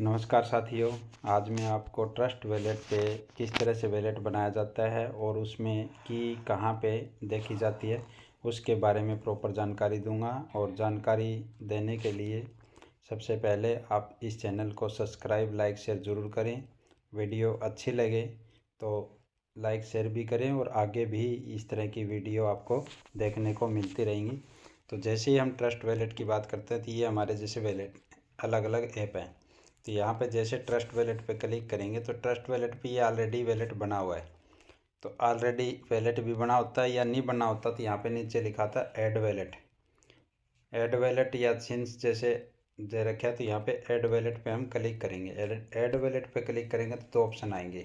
नमस्कार साथियों। आज मैं आपको ट्रस्ट वॉलेट पे किस तरह से वॉलेट बनाया जाता है और उसमें की कहाँ पे देखी जाती है उसके बारे में प्रॉपर जानकारी दूंगा। और जानकारी देने के लिए सबसे पहले आप इस चैनल को सब्सक्राइब लाइक शेयर ज़रूर करें। वीडियो अच्छी लगे तो लाइक शेयर भी करें और आगे भी इस तरह की वीडियो आपको देखने को मिलती रहेंगी। तो जैसे ही हम ट्रस्ट वॉलेट की बात करते हैं तो ये हमारे जैसे वॉलेट अलग अलग ऐप हैं। तो यहाँ पे जैसे ट्रस्ट वॉलेट पे क्लिक करेंगे तो ट्रस्ट वॉलेट पे ये ऑलरेडी वॉलेट बना हुआ है। तो ऑलरेडी वॉलेट भी बना होता है या नहीं बना होता तो यहाँ पे नीचे लिखा था ऐड वॉलेट। ऐड वॉलेट या सिंस जैसे दे रखा है तो यहाँ पे ऐड वॉलेट पे हम क्लिक करेंगे। ऐड वॉलेट पे क्लिक करेंगे तो दो ऑप्शन आएंगे,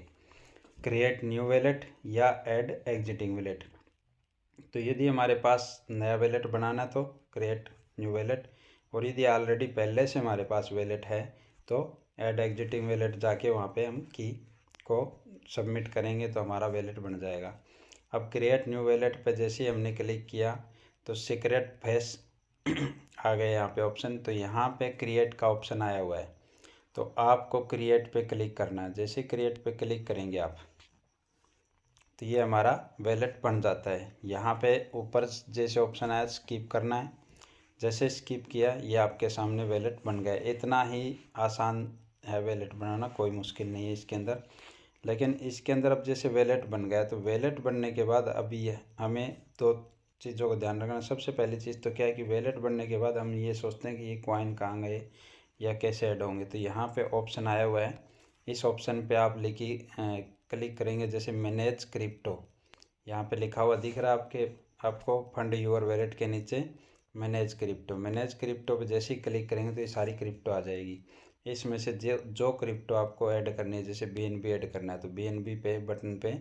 क्रिएट न्यू वॉलेट या ऐड एग्जिटिंग वॉलेट। तो यदि हमारे पास नया वॉलेट बनाना है तो क्रिएट न्यू वॉलेट, और यदि ऑलरेडी पहले से हमारे पास वॉलेट है तो ऐड एग्जिटिंग वॉलेट जाके वहाँ पे हम की को सबमिट करेंगे तो हमारा वॉलेट बन जाएगा। अब क्रिएट न्यू वॉलेट पे जैसे ही हमने क्लिक किया तो सीक्रेट फेस आ गए यहाँ पे ऑप्शन। तो यहाँ पे क्रिएट का ऑप्शन आया हुआ है तो आपको क्रिएट पे क्लिक करना है। जैसे क्रिएट पे क्लिक करेंगे आप तो ये हमारा वॉलेट बन जाता है। यहाँ पे ऊपर जैसे ऑप्शन आया स्किप करना है, जैसे स्किप किया ये आपके सामने वॉलेट बन गया। इतना ही आसान है वॉलेट बनाना, कोई मुश्किल नहीं है इसके अंदर। लेकिन इसके अंदर अब जैसे वॉलेट बन गया तो वॉलेट बनने के बाद अभी ये हमें दो चीज़ों का ध्यान रखना। सबसे पहली चीज़ तो क्या है कि वॉलेट बनने के बाद हम ये सोचते हैं कि ये कॉइन कहाँ गए या कैसे ऐड होंगे। तो यहाँ पे ऑप्शन आया हुआ है, इस ऑप्शन पे आप क्लिक करेंगे। जैसे मैनेज क्रिप्टो यहाँ पे लिखा हुआ दिख रहा है आपको फंड यूर वॉलेट के नीचे मैनेज क्रिप्टो पे जैसे ही क्लिक करेंगे तो ये सारी क्रिप्टो आ जाएगी। इसमें से जो क्रिप्टो आपको ऐड करनी है, जैसे BNB ऐड करना है तो BNB पे बटन पे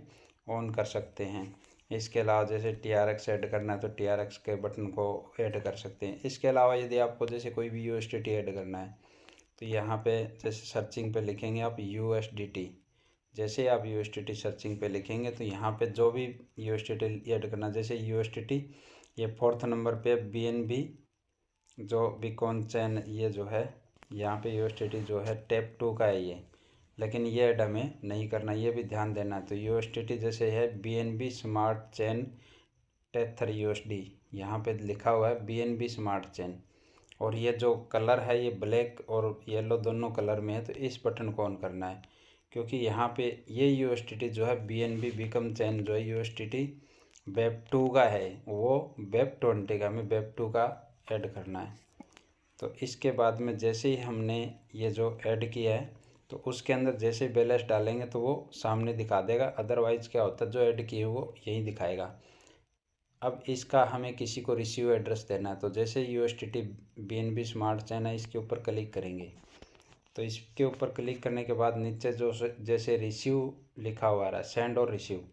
ऑन कर सकते हैं। इसके अलावा जैसे TRX ऐड करना है तो TRX के बटन को ऐड कर सकते हैं। इसके अलावा यदि आपको जैसे कोई भी USDT ऐड करना है तो यहाँ पे जैसे सर्चिंग पे लिखेंगे आप USDT। जैसे आप USDT सर्चिंग पे लिखेंगे तो यहाँ पे जो भी USDT ऐड करना, जैसे USDT ये 4th नंबर पे BNB जो बिकॉन चैन ये जो है यहाँ पे USDT जो है टैप 2 का है ये, लेकिन ये ऐड हमें नहीं करना, ये भी ध्यान देना। तो USDT जैसे है BNB स्मार्ट चैन टैप 3 USD, यहाँ पे लिखा हुआ है BNB स्मार्ट चैन, और ये जो कलर है ये ब्लैक और येलो दोनों कलर में है। तो इस बटन को ऑन करना है क्योंकि यहाँ पे ये USDT जो है BNB बिकम चैन जो है USDT वेब 2 का है, वो वेब 20 का, हमें वेब 2 का ऐड करना है। तो इसके बाद में जैसे ही हमने ये जो ऐड किया है तो उसके अंदर जैसे बैलेंस डालेंगे तो वो सामने दिखा देगा, अदरवाइज़ क्या होता है जो ऐड किए वो यही दिखाएगा। अब इसका हमें किसी को रिसीव एड्रेस देना है तो जैसे USDT BNB स्मार्ट चैन है इसके ऊपर क्लिक करेंगे तो इसके ऊपर क्लिक करने के बाद नीचे जो जैसे रिसीव लिखा हुआ है सेंड और रिसीव,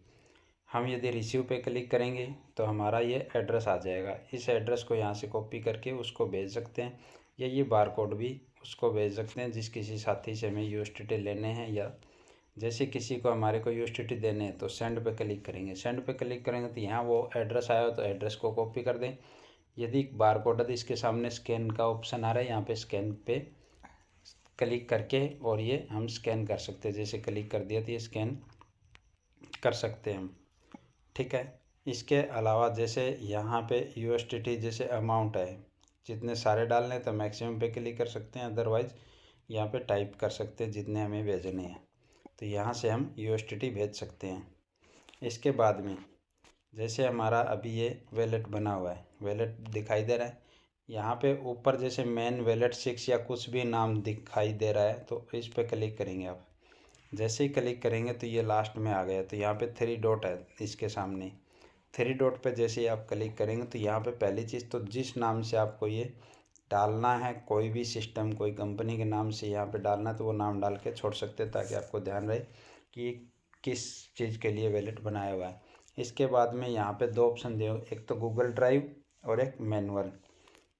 हम यदि रिसीव पे क्लिक करेंगे तो हमारा ये एड्रेस आ जाएगा। इस एड्रेस को यहाँ से कॉपी करके उसको भेज सकते हैं या ये बारकोड भी उसको भेज सकते हैं जिस किसी साथी से हमें USDT लेने हैं, या जैसे किसी को हमारे को USDT देने हैं तो सेंड पे क्लिक करेंगे। सेंड पे क्लिक करेंगे तो यहाँ वो एड्रेस आया हो तो एड्रेस को कॉपी कर दें। यदि बारकोड है तो इसके सामने स्कैन का ऑप्शन आ रहा है, यहाँ पे स्कैन पे क्लिक करके और ये हम स्कैन कर सकते हैं। जैसे क्लिक कर दिया तो ये स्कैन कर सकते हैं हम, ठीक है। इसके अलावा जैसे यहाँ पे USDT जैसे अमाउंट है जितने सारे डालने तो मैक्सिमम पे क्लिक कर सकते हैं, अदरवाइज़ यहाँ पे टाइप कर सकते हैं जितने हमें भेजने हैं। तो यहाँ से हम USDT भेज सकते हैं। इसके बाद में जैसे हमारा अभी ये वॉलेट बना हुआ है, वॉलेट दिखाई दे रहा है यहाँ पे ऊपर जैसे मेन वॉलेट 6 या कुछ भी नाम दिखाई दे रहा है तो इस पर क्लिक करेंगे आप। जैसे ही क्लिक करेंगे तो ये लास्ट में आ गया, तो यहाँ पे 3 डॉट है इसके सामने, 3 डॉट पे जैसे ही आप क्लिक करेंगे तो यहाँ पे पहली चीज़ तो जिस नाम से आपको ये डालना है, कोई भी सिस्टम कोई कंपनी के नाम से यहाँ पे डालना है तो वो नाम डाल के छोड़ सकते हैं ताकि आपको ध्यान रहे कि किस चीज़ के लिए वॉलेट बनाया हुआ है। इसके बाद में यहाँ पे दो ऑप्शन दिए, एक तो गूगल ड्राइव और एक मैनुअल।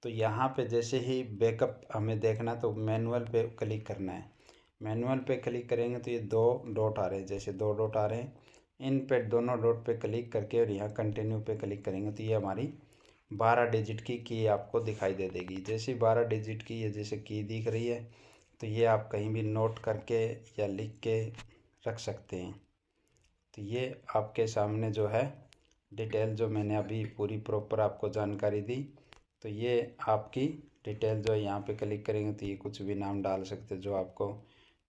तो यहाँ पे जैसे ही बैकअप हमें देखना तो मैनुअल पे क्लिक करना है। मैनुअल पे क्लिक करेंगे तो ये 2 डॉट आ रहे हैं, जैसे 2 डॉट आ रहे हैं, इन पे दोनों डॉट पे क्लिक करके और यहाँ कंटिन्यू पे क्लिक करेंगे तो ये हमारी 12 डिजिट की आपको दिखाई दे देगी। जैसे 12 डिजिट की ये जैसे की दिख रही है तो ये आप कहीं भी नोट करके या लिख के रख सकते हैं। तो ये आपके सामने जो है डिटेल जो मैंने अभी पूरी प्रॉपर आपको जानकारी दी। तो ये आपकी डिटेल जो है, यहाँ पे क्लिक करेंगे तो ये कुछ भी नाम डाल सकते हैं, जो आपको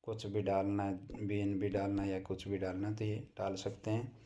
कुछ भी डालना है, BNB डालना है या कुछ भी डालना है तो ये डाल सकते हैं।